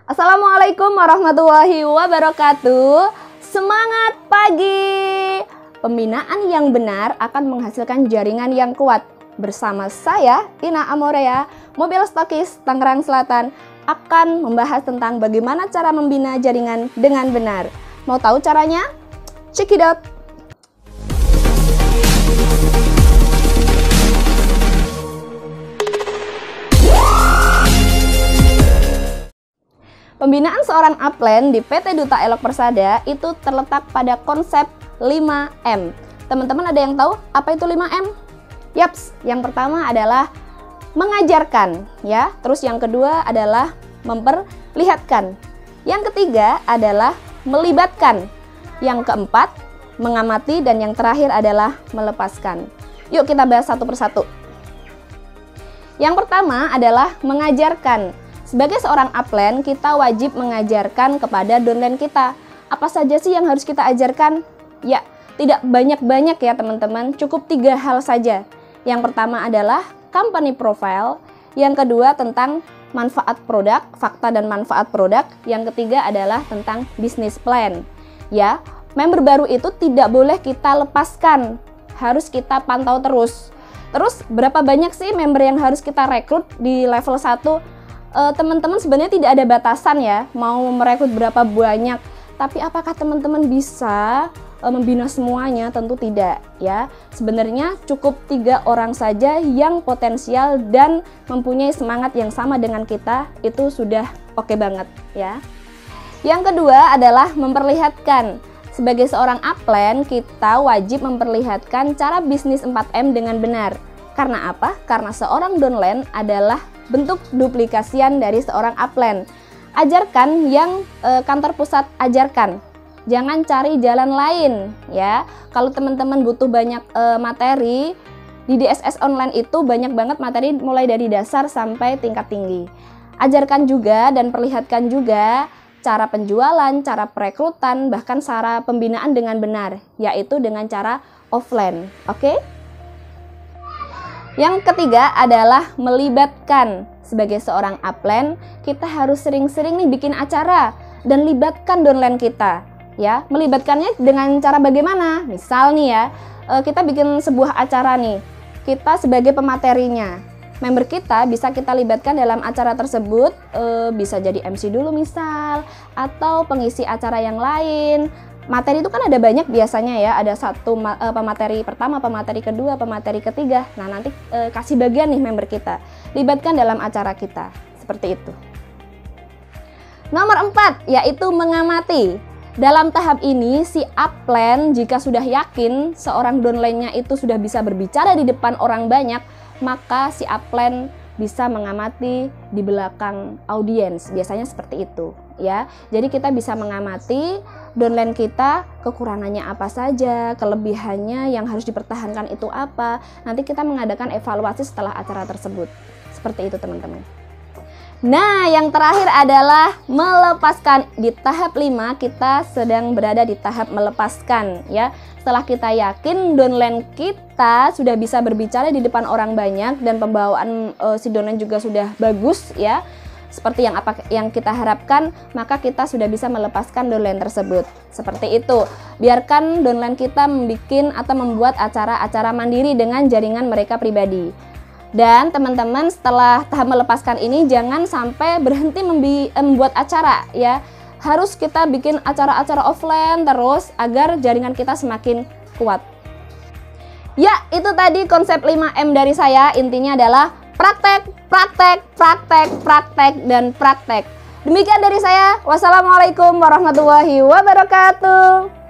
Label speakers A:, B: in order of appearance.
A: Assalamualaikum warahmatullahi wabarakatuh. Semangat pagi. Pembinaan yang benar akan menghasilkan jaringan yang kuat. Bersama saya, Ina Amorea, Mobil Stokis Tangerang Selatan, akan membahas tentang bagaimana cara membina jaringan dengan benar. Mau tahu caranya? Check it out! Pembinaan seorang upline di PT Duta Elok Persada itu terletak pada konsep 5M. Teman-teman ada yang tahu apa itu 5M? Yaps, yang pertama adalah mengajarkan, ya. Terus yang kedua adalah memperlihatkan. Yang ketiga adalah melibatkan. Yang keempat, mengamati, dan yang terakhir adalah melepaskan. Yuk kita bahas satu persatu. Yang pertama adalah mengajarkan. Sebagai seorang upline, kita wajib mengajarkan kepada downline kita. Apa saja sih yang harus kita ajarkan? Ya, tidak banyak-banyak ya teman-teman, cukup 3 hal saja. Yang pertama adalah company profile, yang kedua tentang manfaat produk, fakta dan manfaat produk, yang ketiga adalah tentang business plan. Ya, member baru itu tidak boleh kita lepaskan, harus kita pantau terus. Terus berapa banyak sih member yang harus kita rekrut di level 1? Teman-teman sebenarnya tidak ada batasan ya, mau merekrut berapa banyak. Tapi apakah teman-teman bisa membina semuanya? Tentu tidak ya. Sebenarnya cukup 3 orang saja yang potensial dan mempunyai semangat yang sama dengan kita, itu sudah oke banget ya. Yang kedua adalah memperlihatkan. Sebagai seorang upline, kita wajib memperlihatkan cara bisnis 4M dengan benar. Karena apa? Karena seorang downline adalah bentuk duplikasian dari seorang upline. Ajarkan yang kantor pusat ajarkan. Jangan cari jalan lain ya. Kalau teman-teman butuh banyak materi di DSS online itu banyak banget materi mulai dari dasar sampai tingkat tinggi. Ajarkan juga dan perlihatkan juga cara penjualan, cara perekrutan, bahkan cara pembinaan dengan benar, yaitu dengan cara offline. Oke? Yang ketiga adalah melibatkan. Sebagai seorang upline, kita harus sering-sering nih bikin acara dan libatkan downline kita. Ya, melibatkannya dengan cara bagaimana? Misal nih ya, kita bikin sebuah acara nih. Kita sebagai pematerinya. Member kita bisa kita libatkan dalam acara tersebut, bisa jadi MC dulu misal, atau pengisi acara yang lain. Materi itu kan ada banyak biasanya ya, ada satu pemateri pertama, pemateri kedua, pemateri ketiga. Nah nanti kasih bagian nih member kita, libatkan dalam acara kita, seperti itu. Nomor 4 yaitu mengamati. Dalam tahap ini si upline jika sudah yakin seorang downline-nya itu sudah bisa berbicara di depan orang banyak, maka si upline bisa mengamati di belakang audiens, biasanya seperti itu ya. Jadi kita bisa mengamati downline kita, kekurangannya apa saja, kelebihannya yang harus dipertahankan itu apa. Nanti kita mengadakan evaluasi setelah acara tersebut. Seperti itu teman-teman. Nah, yang terakhir adalah melepaskan. Di tahap 5 kita sedang berada di tahap melepaskan ya. Setelah kita yakin downline kita sudah bisa berbicara di depan orang banyak dan pembawaan si downline juga sudah bagus ya, seperti yang kita harapkan, maka kita sudah bisa melepaskan downline tersebut. Seperti itu. Biarkan downline kita membuat acara-acara mandiri dengan jaringan mereka pribadi. Dan teman-teman setelah tahap melepaskan ini jangan sampai berhenti membuat acara ya. Harus kita bikin acara-acara offline terus agar jaringan kita semakin kuat. Ya, itu tadi konsep 5M dari saya. Intinya adalah praktek, praktek, praktek, praktek, dan praktek. Demikian dari saya. Wassalamualaikum warahmatullahi wabarakatuh.